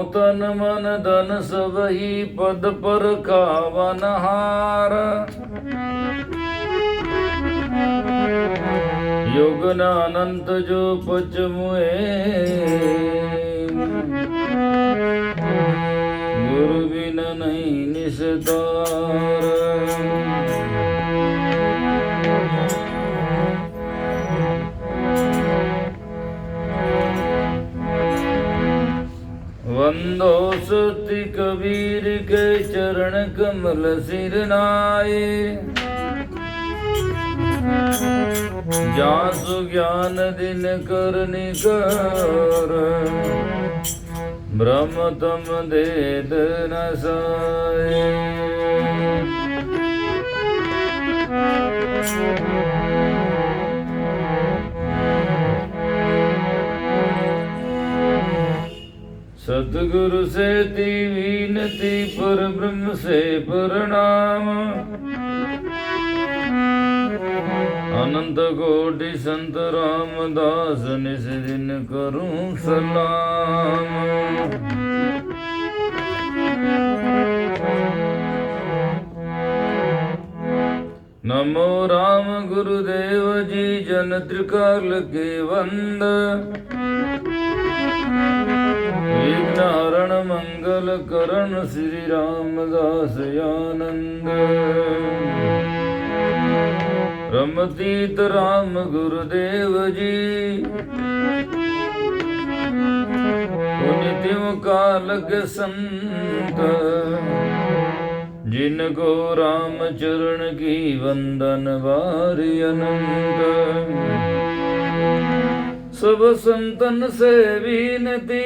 तन मन धन सब ही पद पर खावनहार। युगन अनंत जो पच मुए गुरु बिन नहीं निस्तार। वंदो सति कबीर के चरण कमल सिर नाए। जासु ज्ञान दिन कर निकर ब्रह्म तम देत न साए। सतगुरु से ती विनती पर ब्रह्म से प्रणाम। अनंत कोटि संत रामदास निस दिन करूं सलाम। नमो राम गुरुदेव जी जन त्रिकाल के वंद। विघ्न हरण मंगल करण श्री रामदास आनंद। रमतीत राम गुरुदेव जी पुनितिम काल के संत। जिनको राम चरण की वंदन वारी अनंत। सब संतन से विनती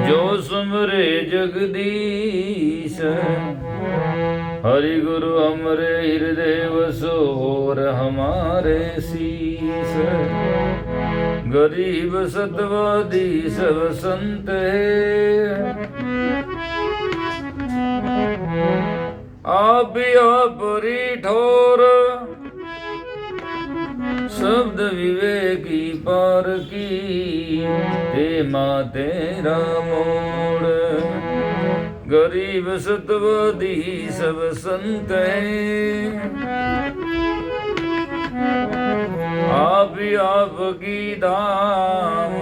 जो सुमरे जगदीश। हरि गुरु हमरे हृदय वसो और हमारे शीस। गरीब सतवादी सब संत है। आप परी ठोर शब्द विवेकी पार की। ते माँ तेरा मोड़ गरीब सतवादी सब संत है। आप की दाम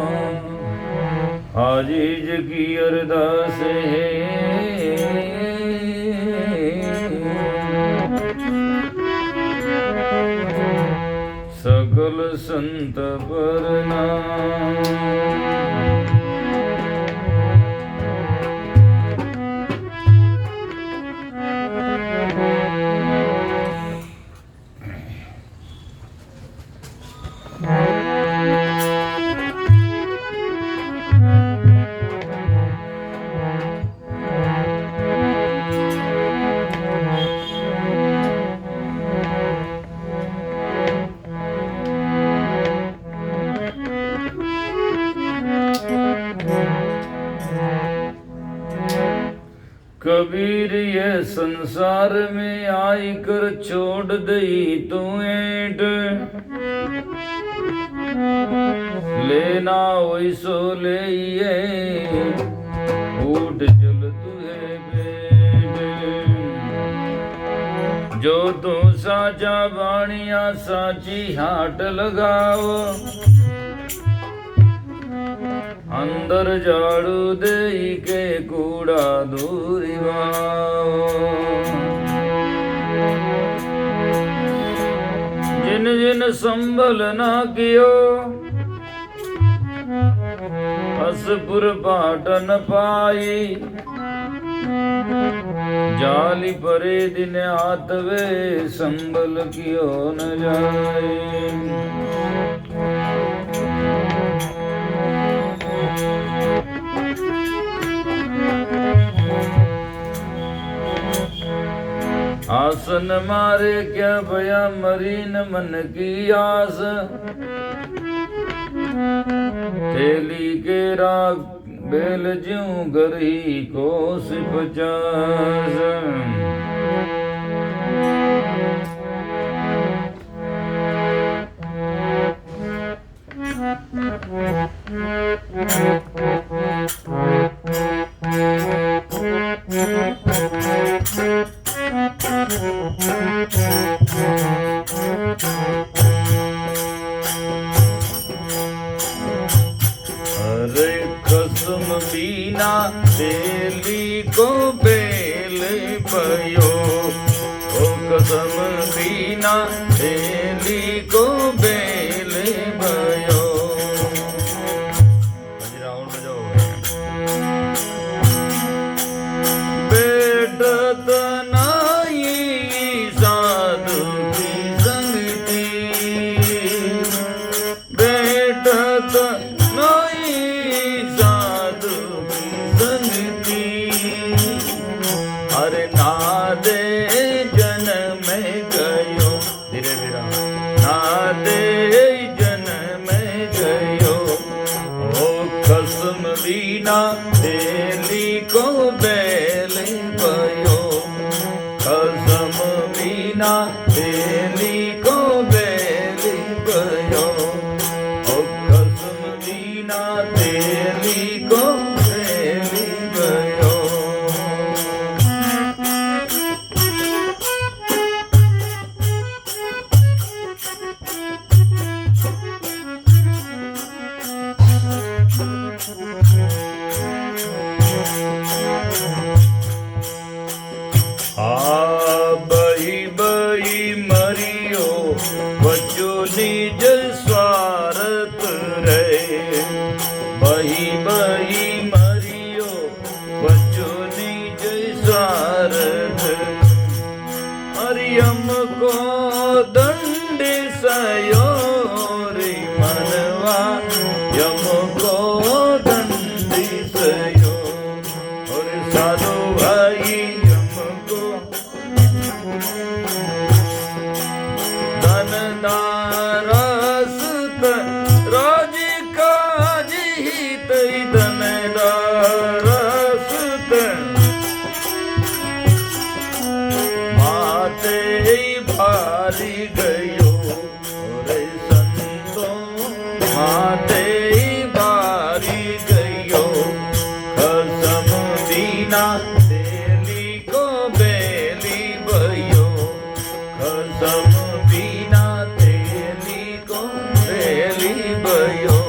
आजीज की अरदास है। सकल संत प्रणाम। कबीर ये संसार में आई कर छोड़ दई तू ऐट। लेना वैसो ले उठ चल तुहे बेट। जो तू साचा बाणिया साची हाट लगाओ। अंदर झाड़ू दे के कूड़ा दूरी वाओ। जिन जिन संभल ना कियो असपुर पाटन पाई। जाली परे दिन आतवे संभल कियो न जाए। आसन मारे क्या भया मरीन मन की आस। थैली के राग बेल ज्यों गरी कोस 50। अरे कसम बिना तेली को बेल भयो, ओ कसम बिना तेली को बेल भयो। बैठत नाई साधु की संगति, बैठत अरे नादे जन्म गयो, धीरे धीरे नादे जन्म गयो, ओ कसम बिना तेली को बेल भयो, कसम बिना तेली को बेल भयो, ओ कसम बिना तेली को बेल भयो। बही बही मरियो बच्चो निज स्वार्थ रे, बही बही मरियो बच्चो निज स्वार्थ, हरियम को दंड सयो रे मनवा, यम को दंड सयो, और साधु भाई भारी गयो रे संतो, माते भारी गयो, कसम बिना तेली को बेली भयो, कसम बिना तेली को बेली भयो,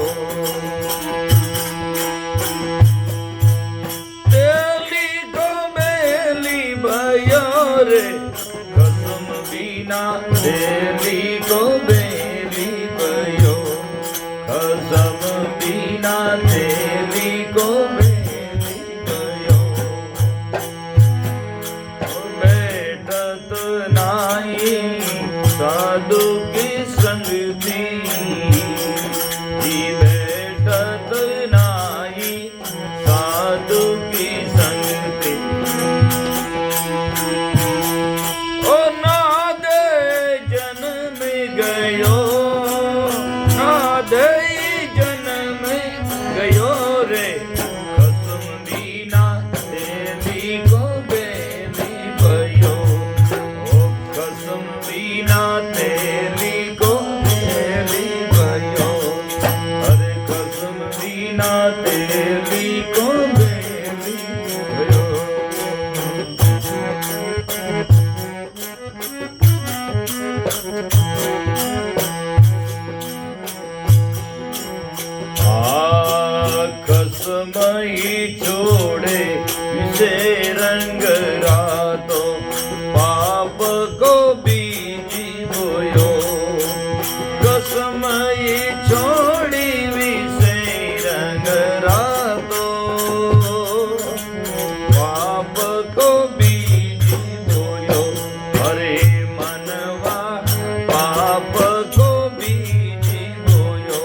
तेली को बेली भयो रे, कसम बिना तेली को बेली भयो, कसम बिना तेली को बेली भयो, बैठत नाई साधु की संगति, बैठत नाई साधु की संगति, ओ नादे जन्म गयो, नादे जन्म गयो रे, कसम बिना तेली को बेली भयो, ओ कसम बिना तेली को बेली भयो, अरे कसम बिना तेली को बेली भयो। कसम ही छोड़े विषे रंग रातो, पाप को बीजी बोयो, कसम ही छोड़ी विषे रंग रातो, पाप को बीजी बोयो, अरे मनवा पाप को बीजी बोयो,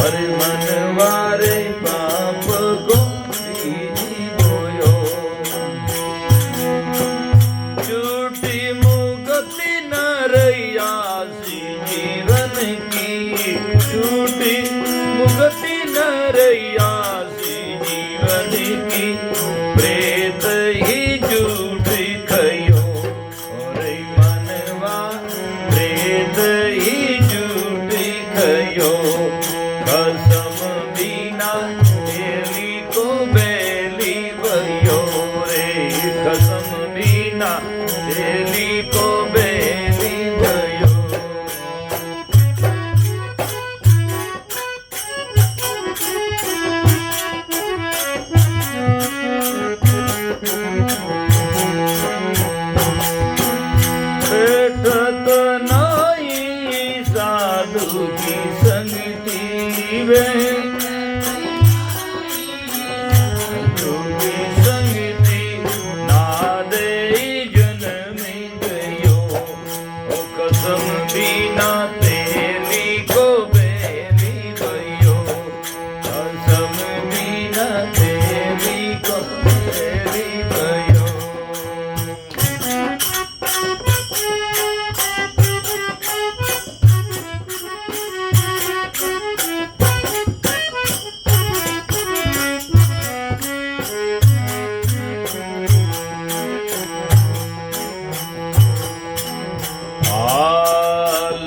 अरे मनवा रे पाप को बीजी बोयो, झूठी मुक्ति न रैया सी जीवन की, झूठी मुक्ति न रैया सी जीवन की, प्रेत ही झूठी खयो, अरे मनवा प्रेत ही झूठी खयो, कसम बिना वे जोगी संगति ना दे जन्मी गयो ओ कसम बिना तेली को बेली भयो कसम बिना तेली को बेली भयो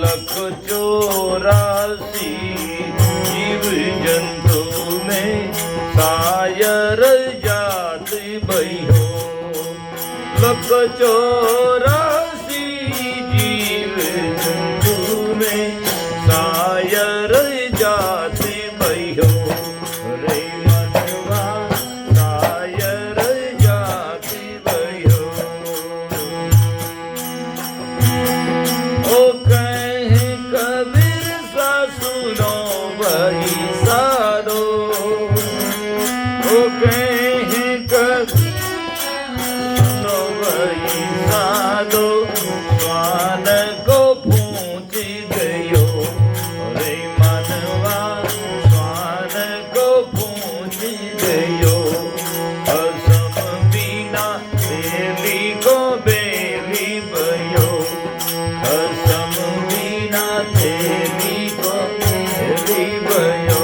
लख 84 जीव जंतु में सायर जात भयो लख 84 जीव जंतु में सायर जात भयो रे मनवा सायर जात भयो ओ कहे कबीर सा सुनो वही साधो ओ कहे कबीर सुनो वही साधो स्वान को पूछ गयो रे मनवा स्वान को पूछ गयो असम बिना तेली को बेली भयो असम बिना तेली को बेली भयो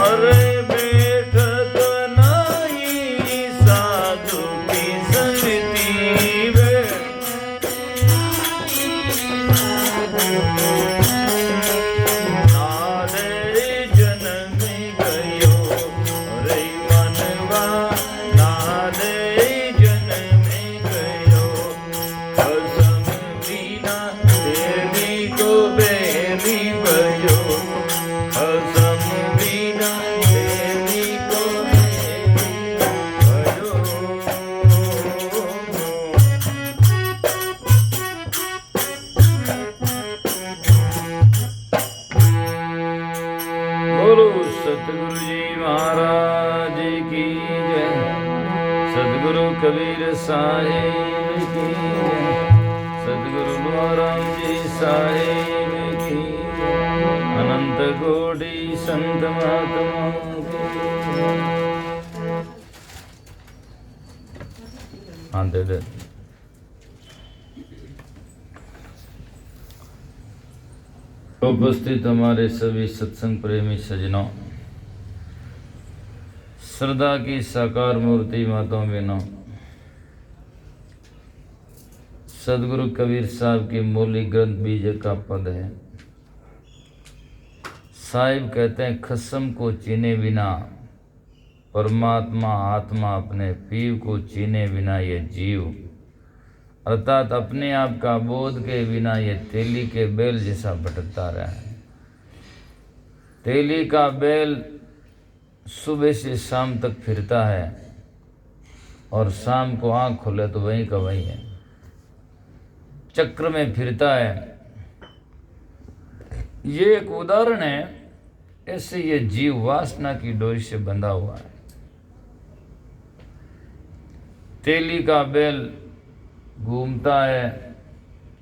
अरे बैठत नहीं साधु की संगति वे नारे जन्म गयो रे मनवा नारे जन्म गयो कसम बिना तेली को बेली भयो कसम बिना तेली को बेली भयो बोलो सतगुरु जी महाराज की जय सतगुरु कबीर साहिब की जय सतगुरु लोहाराम जी साहिब की जय अनंत कोटि संत महात्मा की जय। हाँ दे उपस्थित हमारे सभी सत्संग प्रेमी सज्जनों श्रद्धा की साकार मूर्ति माताओं बहनों सदगुरु कबीर साहब की मौलिक ग्रंथ बीज का पद है। साहिब कहते हैं खसम को चीने बिना परमात्मा आत्मा अपने पीव को चीने बिना ये जीव अर्थात अपने आप का बोध के बिना ये तेली के बैल जैसा भटकता रहा है। तेली का बैल सुबह से शाम तक फिरता है और शाम को आँख खोले तो वहीं का वहीं है, चक्र में फिरता है। ये एक उदाहरण है, ऐसे ये जीव वासना की डोरी से बंधा हुआ है। तेली का बैल घूमता है,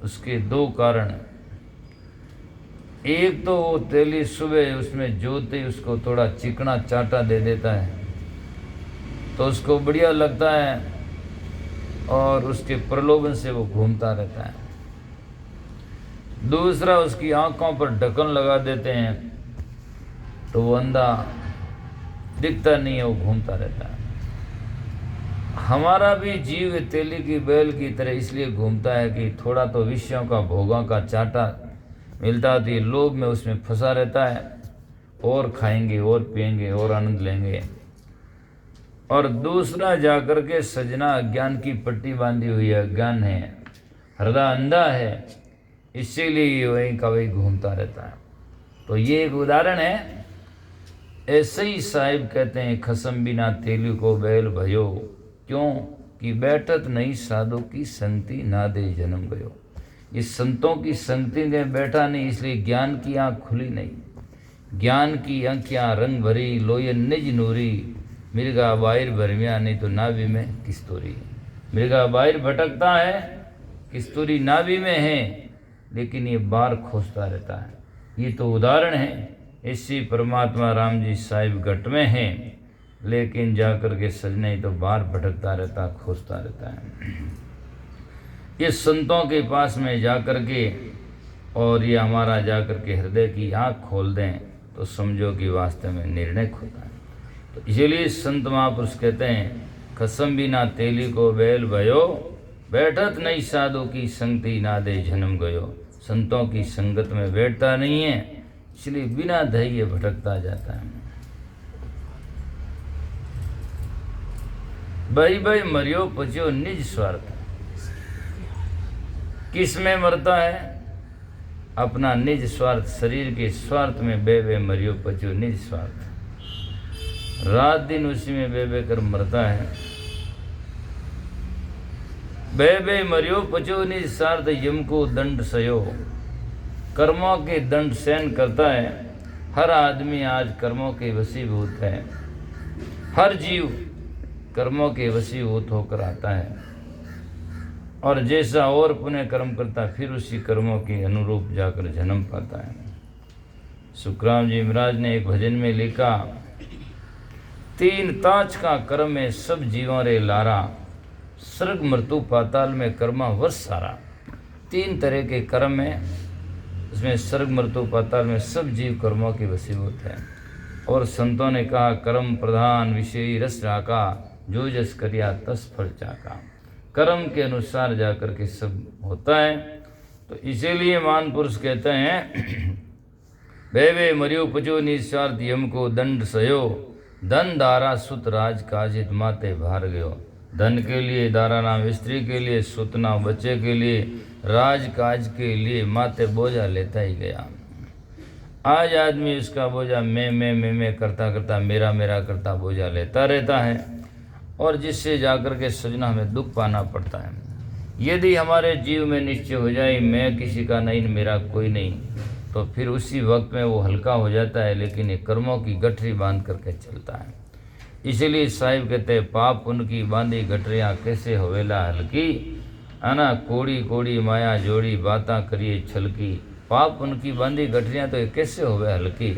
उसके दो कारण। एक तो वो तेली सुबह उसमें जोते उसको थोड़ा चिकना चाटा दे देता है तो उसको बढ़िया लगता है और उसके प्रलोभन से वो घूमता रहता है। दूसरा उसकी आंखों पर ढक्कन लगा देते हैं तो वो अंधा दिखता नहीं है, वो घूमता रहता है। हमारा भी जीव तेली की बैल की तरह इसलिए घूमता है कि थोड़ा तो विषयों का भोगों का चाटा मिलता है तो ये लोभ में उसमें फंसा रहता है, और खाएंगे और पिएंगे और आनंद लेंगे। और दूसरा जाकर के सजना अज्ञान की पट्टी बांधी हुई है, अज्ञान है, हृदय अंधा है, इसीलिए वहीं का वहीं घूमता रहता है। तो ये एक उदाहरण है। ऐसे ही साहिब कहते हैं खसम बिना तेली को बैल भयो, क्यों कि बैठत नहीं साधु की संगति ना दे जन्म गयो। इस संतों की संगति में बैठा नहीं, इसलिए ज्ञान की आँख खुली नहीं। ज्ञान की आँखियाँ रंग भरी, लोयन निज नूरी, मृगा बाहिर भरमिया, नहीं तो नाभि में किस्तूरी। मृगा बाहिर भटकता है, किस्तूरी नाभि में है, लेकिन ये बार खोजता रहता है। ये तो उदाहरण है। इसी परमात्मा राम जी साहिब घट में हैं, लेकिन जाकर के सजने तो बाहर भटकता रहता, खोजता रहता है। ये संतों के पास में जाकर के और ये हमारा जाकर के हृदय की आँख खोल दें तो समझो कि वास्तव में निर्णय खोता है। तो इसीलिए संत महापुरुष कहते हैं, कसम बिना तेली को बैल भयो, बैठत नहीं साधु की संगति ना दे जन्म गयो। संतों की संगत में बैठता नहीं है, इसलिए बिना धैर्य भटकता जाता है। भाई भाई मरियो पचियो निज स्वार्थ। किस में मरता है? अपना निज स्वार्थ, शरीर के स्वार्थ में बे बे मरियो पचियो निज स्वार्थ। रात दिन उसी में बे बे कर मरता है। बे बे मरियो पचियो निज स्वार्थ, यम को दंड सयो। कर्मों के दंड सहन करता है। हर आदमी आज कर्मों के वशीभूत है। हर जीव कर्मों के वशीभूत होकर आता है और जैसा और पुण्य कर्म करता फिर उसी कर्मों के अनुरूप जाकर जन्म पाता है। सुखराम जी महाराज ने एक भजन में लिखा, तीन ताज का कर्म में सब जीवों रे लारा, स्वर्ग मृत्यु पाताल में कर्मा वश सारा। तीन तरह के कर्म में, उसमें स्वर्ग मृत्यु पाताल में सब जीव कर्मों के वशीभूत है। और संतों ने कहा, कर्म प्रधान विषयी रस राका, जो जस करिया तस फल चाका। कर्म के अनुसार जाकर के सब होता है। तो इसीलिए महान पुरुष कहते हैं, बे बे मरियो पचो निस्वार्थ यम को दंड सयो, धन दारा सुत राज काजित माते भार गयो। धन के लिए, दारा नाम स्त्री के लिए, सुत नाम बच्चे के लिए, राज काज के लिए माते बोझा लेता ही गया। आज आदमी उसका बोझा मैं करता करता, मेरा मेरा करता बोझा लेता रहता है और जिससे जाकर के सजना हमें दुख पाना पड़ता है। यदि हमारे जीव में निश्चय हो जाए मैं किसी का नहीं, मेरा कोई नहीं, तो फिर उसी वक्त में वो हल्का हो जाता है, लेकिन ये कर्मों की गठरी बांध करके चलता है। इसीलिए साहिब कहते हैं, पाप उनकी बांधी गठरियाँ कैसे होवेला हल्की, आना कोड़ी कोड़ी माया जोड़ी बातां करिए छलकी। पाप उनकी बांधी गठरियाँ तो कैसे होवे हल्की।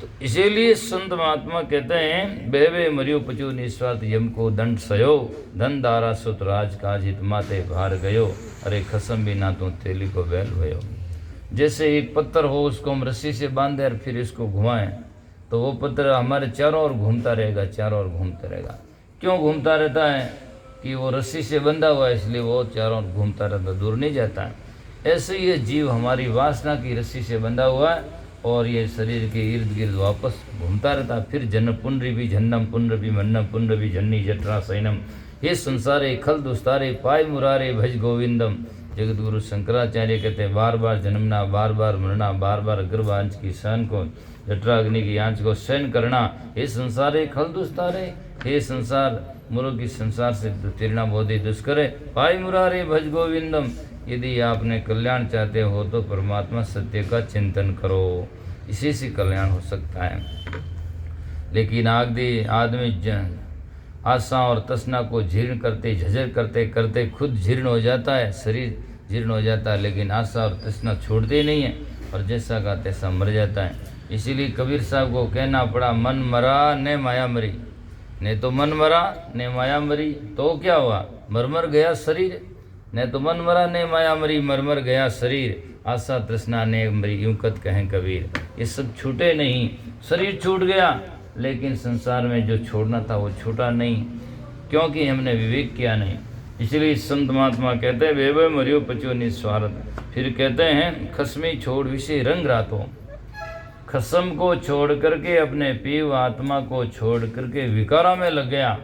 तो इसीलिए संत महात्मा कहते हैं, बेबे मरियो पचू निस्वार्थ यम को दंड सयो, धन दारा सुत राज काजित माते भार गयो। अरे खसम भी ना तू तेली को बैल भयो। जैसे एक पत्थर हो, उसको हम रस्सी से बांधे और फिर इसको घुमाएं तो वो पत्थर हमारे चारों ओर घूमता रहेगा, चारों ओर घूमता रहेगा। क्यों घूमता रहता है? कि वो रस्सी से बंधा हुआ है, इसलिए वो चारों ओर घूमता रहता, दूर नहीं जाता है। ऐसे ये जीव हमारी वासना की रस्सी से बंधा हुआ है और ये शरीर के इर्द गिर्द वापस घूमता रहता है। फिर जन्म पुनरी भी जन्नम पुनर भी मन्नम पुनर भी जन्नी जठरा सैनम, ये संसारे खल दुस्तारे पाय मुरारे भज गोविंदम। जगत गुरु शंकराचार्य कहते हैं, बार बार जन्मना, बार बार मरना, बार बार गर्भ आंच की सहन को, जठराग्नि की आंच को सहन करना। हे संसारे खल दुस्तारे, हे संसार मुरो की संसार से तीर्णा बोधि दुष्करे, पाय मुरारे भज गोविंदम। यदि आपने कल्याण चाहते हो तो परमात्मा सत्य का चिंतन करो, इसी से कल्याण हो सकता है। लेकिन आदमी आशा और तसना को जीर्ण करते, झजर करते करते खुद जीर्ण हो जाता है, शरीर जीर्ण हो जाता है, लेकिन आशा और तसना छोड़ते ही नहीं है और जैसा का तैसा मर जाता है। इसीलिए कबीर साहब को कहना पड़ा, मन मरा ने माया मरी। ने तो मन मरा ने माया मरी, तो क्या हुआ? मर गया शरीर। ने तो मन मरा ने माया मरी, मर गया शरीर। आशा तृष्णा ने मरी, यूं कत कहें कबीर। ये सब छूटे नहीं। शरीर छूट गया, लेकिन संसार में जो छोड़ना था वो छूटा नहीं, क्योंकि हमने विवेक किया नहीं। इसलिए संत महात्मा कहते हैं, वे मरियो पचो निस्वार्थ। फिर कहते हैं, खसमी छोड़ विषय रंग रातों। खसम को छोड़ करके, अपने पीव आत्मा को छोड़ करके विकारा में लग गया।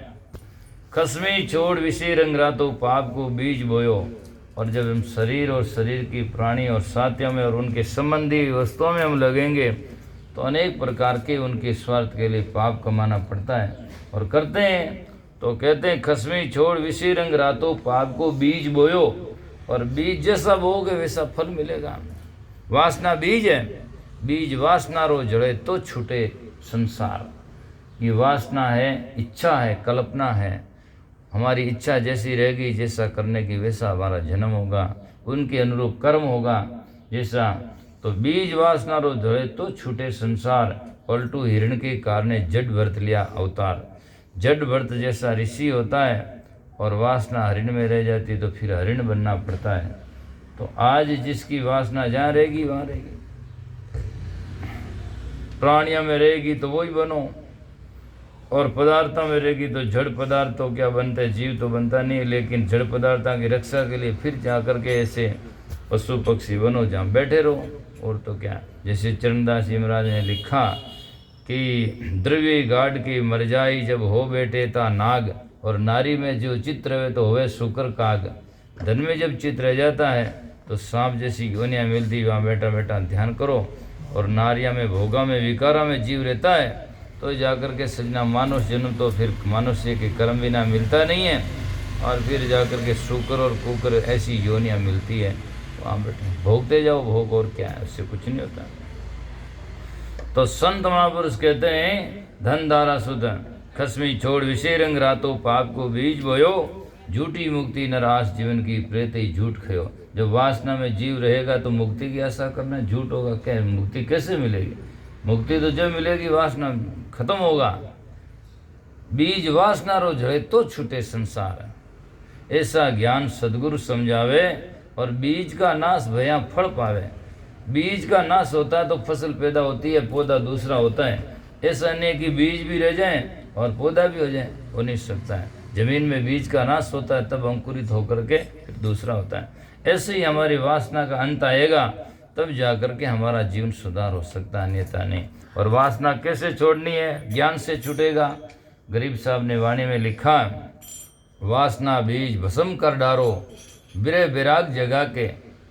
खसमी छोड़ विषय रंग रातों, पाप को बीज बोयो। और जब हम शरीर और शरीर की प्राणी और साथियों में और उनके संबंधी वस्तुओं में हम लगेंगे तो अनेक प्रकार के उनके स्वार्थ के लिए पाप कमाना पड़ता है और करते हैं। तो कहते हैं, खसमी छोड़ विषय रंग रातों, पाप को बीज बोयो। और बीज जैसा बोओगे वैसा फल मिलेगा। वासना बीज है, बीज वासना रो जड़े तो छूटे संसार। ये वासना है, इच्छा है, कल्पना है। हमारी इच्छा जैसी रहेगी, जैसा करने की वैसा हमारा जन्म होगा, उनके अनुरूप कर्म होगा जैसा। तो बीज वासना रो जड़े तो छूटे संसार, पलटू हिरण के कारणे जड व्रत लिया अवतार। जड व्रत जैसा ऋषि होता है और वासना हरिण में रह जाती है तो फिर हरिण बनना पड़ता है। तो आज जिसकी वासना जहाँ रहेगी वहाँ रहेगी। प्राणियों में रहेगी तो वही बनो, और पदार्थों में रहेगी तो जड़ पदार्थ तो क्या बनता है, जीव तो बनता नहीं है। लेकिन जड़ पदार्थों की रक्षा के लिए फिर जा करके ऐसे पशु पक्षी बनो जहाँ बैठे रहो, और तो क्या। जैसे चरणदास जी महाराज ने लिखा कि द्रव्य गाड़ की मर जाई जब हो बैठे ता नाग, और नारी में जो चित्त रहे तो होवे शुक्र काग। धन में जब चित्त रह जाता है तो सांप जैसी योनियाँ मिलती, वहाँ बैठा बैठा ध्यान करो। और नारिया में, भोगा में, विकारा में जीव रहता है तो जाकर के सजना मानुष जन्म, तो फिर मनुष्य के कर्म बिना मिलता नहीं है, और फिर जाकर के शुक्र और कुकर ऐसी योनियाँ मिलती है। वहाँ बैठे भोगते जाओ भोग, और क्या है, उससे कुछ नहीं होता। तो संत महापुरुष कहते हैं धन धारा सुध खसमी छोड़ विषय रंग रातो, पाप को बीज बोयो झूठी मुक्ति नराश, जीवन की प्रेत ही झूठ खयो। जब वासना में जीव रहेगा तो मुक्ति की आशा करना झूठ होगा। क्या मुक्ति कैसे मिलेगी? मुक्ति तो जब मिलेगी वासना खत्म होगा। बीज वासना रो जड़े तो छूटे संसार, ऐसा ज्ञान सदगुरु समझावे। और बीज का नाश भया फल पावे। बीज का नाश होता है तो फसल पैदा होती है, पौधा दूसरा होता है। ऐसा नहीं कि बीज भी रह जाए और पौधा भी हो जाए, हो नहीं सकता है। जमीन में बीज का नाश होता है तब अंकुरित होकर के फिर दूसरा होता है। ऐसे ही हमारी वासना का अंत आएगा तब जाकर के हमारा जीवन सुधार हो सकता है, अन्यथा नहीं। और वासना कैसे छोड़नी है? ज्ञान से छूटेगा। गरीब साहब ने वाणी में लिखा, वासना बीज भस्म कर डारो, बिरह विराग जगा के।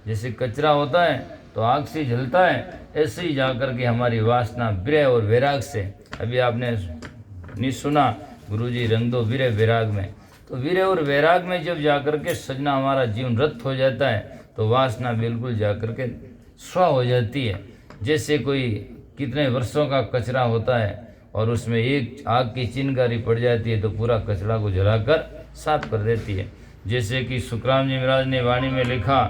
जैसे कचरा होता है तो आग से जलता है, ऐसे ही जाकर के हमारी वासना बिरह और वैराग से। अभी आपने नहीं सुना, गुरुजी रंग दो विरह विराग में। तो विरह और वैराग में जब जाकर के सजना हमारा जीवन रत हो जाता है तो वासना बिल्कुल जाकर के स्व हो जाती है। जैसे कोई कितने वर्षों का कचरा होता है और उसमें एक आग की चिंगारी पड़ जाती है तो पूरा कचरा को जलाकर साफ कर देती है। जैसे कि सुखराम जी महाराज ने वाणी में लिखा,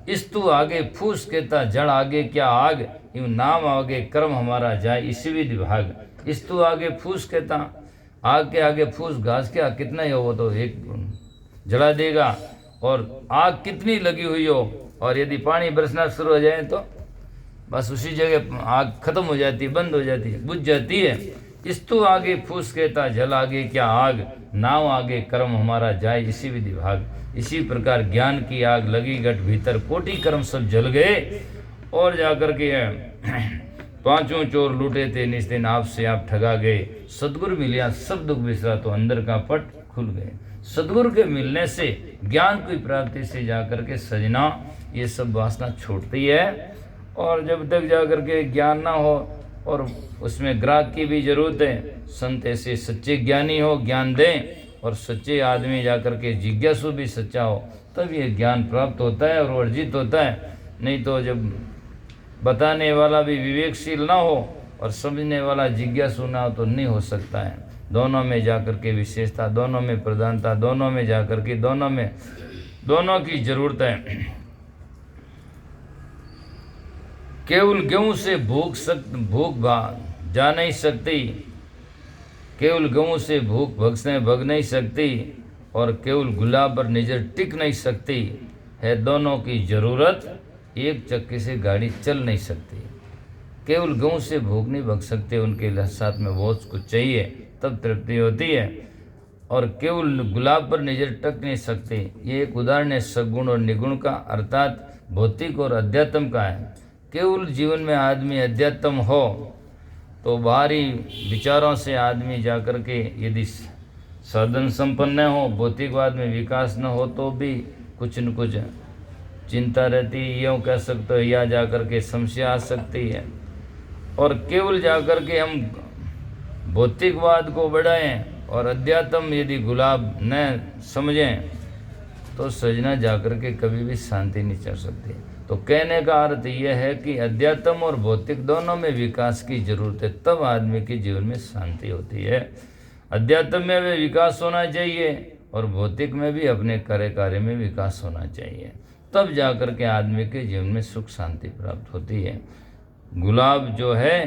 इस्तु आगे फूस कहता जड़ आगे क्या आग, यूं नाम आगे कर्म हमारा जाए इसी विधि भाग। इस्तु आगे फूस कहता, आग के आगे फूस घास क्या कितना ही हो वो तो एक जला देगा। और आग कितनी लगी हुई हो और यदि पानी बरसना शुरू हो जाए तो बस उसी जगह आग खत्म हो जाती है, बंद हो जाती है, बुझ जाती है। इस्तु आगे फूस कहता जल आगे क्या आग, नाव आगे कर्म हमारा जाए इसी विधि भाग। इसी प्रकार ज्ञान की आग लगी घट भीतर, कोटि कर्म सब जल गए। और जाकर के पांचों चोर लूटे थे निस दिन, आपसे आप ठगा गए। सदगुरु मिलिया सब दुख बिसरा, तो अंदर का पट खुल गए। सदगुरु के मिलने से, ज्ञान की प्राप्ति से जाकर के सजना ये सब वासना छूटती है। और जब तक जाकर के ज्ञान ना हो, और उसमें ग्राहक की भी जरूरत है, संत ऐसे सच्चे ज्ञानी हो, ज्ञान दें, और सच्चे आदमी जाकर के जिज्ञासु भी सच्चा हो, तब ये ज्ञान प्राप्त होता है और अर्जित होता है। नहीं तो जब बताने वाला भी विवेकशील ना हो और समझने वाला जिज्ञासु ना हो तो नहीं हो सकता है। दोनों में जाकर के विशेषता, दोनों में प्रधानता, दोनों में जाकर के दोनों की जरूरत है। केवल गेहूं से भूख जा नहीं सकती, केवल गेहूं से भूख भग नहीं सकती, और केवल गुलाब पर नजर टिक नहीं सकती है। दोनों की जरूरत, एक चक्के से गाड़ी चल नहीं सकती। केवल गेहूं से भूख नहीं भग सकते, उनके साथ में बहुत कुछ चाहिए तब तृप्ति होती है। और केवल गुलाब पर नजर टक नहीं सकती। ये एक उदाहरण है सगुण और निगुण का, अर्थात भौतिक और अध्यात्म का है। केवल जीवन में आदमी अध्यात्म हो तो बाहरी विचारों से आदमी जाकर के यदि साधन संपन्न हो, भौतिकवाद में विकास न हो तो भी कुछ न कुछ चिंता रहती है, यूँ कह सकते हो, या जाकर के समस्या आ सकती है। और केवल जाकर के हम भौतिकवाद को बढ़ाएं और अध्यात्म यदि गुलाब न समझें तो सजना जाकर के कभी भी शांति नहीं चल सकती। तो कहने का अर्थ यह है कि अध्यात्म और भौतिक दोनों में विकास की जरूरत है, तब आदमी के जीवन में शांति होती है। अध्यात्म में भी विकास होना चाहिए और भौतिक में भी अपने कार्य में विकास होना चाहिए, तब जाकर के आदमी के जीवन में सुख शांति प्राप्त होती है। गुलाब जो है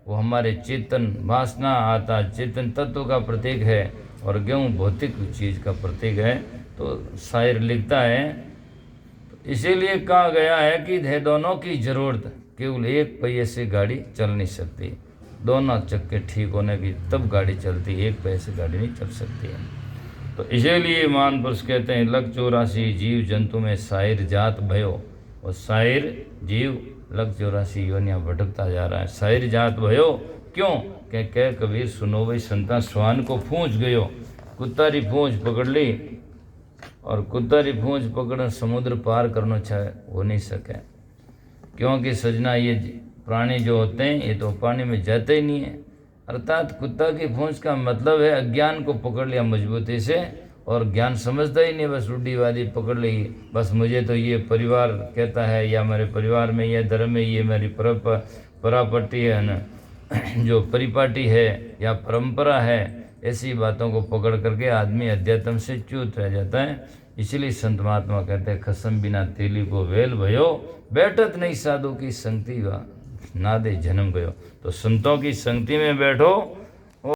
वो हमारे चेतन वासना आता चेतन तत्व का प्रतीक है और गेहूँ भौतिक चीज़ का प्रतीक है। तो शायर लिखता है, इसीलिए कहा गया है कि है दोनों की जरूरत, केवल एक पहिए से गाड़ी चल नहीं सकती, दोनों चक्के ठीक होने की तब गाड़ी चलती, एक पहिए से गाड़ी नहीं चल सकती है। तो इसीलिए महान पुरुष कहते हैं, लख 84 जीव जंतु में शायर जात भयो, और शायर जीव लख 84 योनियाँ भटकता जा रहा है। शायर जात भयो क्यों? कह कबीर सुनो भाई संता स्वान को पूंछ गयो, कुत्तारी पूंछ पकड़ ली, और कुत्तारी पूंछ पकड़ समुद्र पार करना चाहे हो नहीं सके, क्योंकि सजना ये प्राणी जो होते हैं ये तो पानी में जाते ही नहीं है। अर्थात कुत्ता की पूंछ का मतलब है अज्ञान को पकड़ लिया मजबूती से, और ज्ञान समझता ही नहीं, बस रूढ़िवादी पकड़ ली, बस मुझे तो ये परिवार कहता है, या मेरे परिवार में ये धर्म है, ये मेरी परापट्टी है ना, जो परिपाटी है या परंपरा है, ऐसी बातों को पकड़ करके आदमी अध्यात्म से च्युत रह जाता है। इसलिए संत महात्मा कहते हैं, खसम बिना तेली को वेल भयो, बैठत नहीं साधु की संगति वा नादे जन्म गयो। तो संतों की संगति में बैठो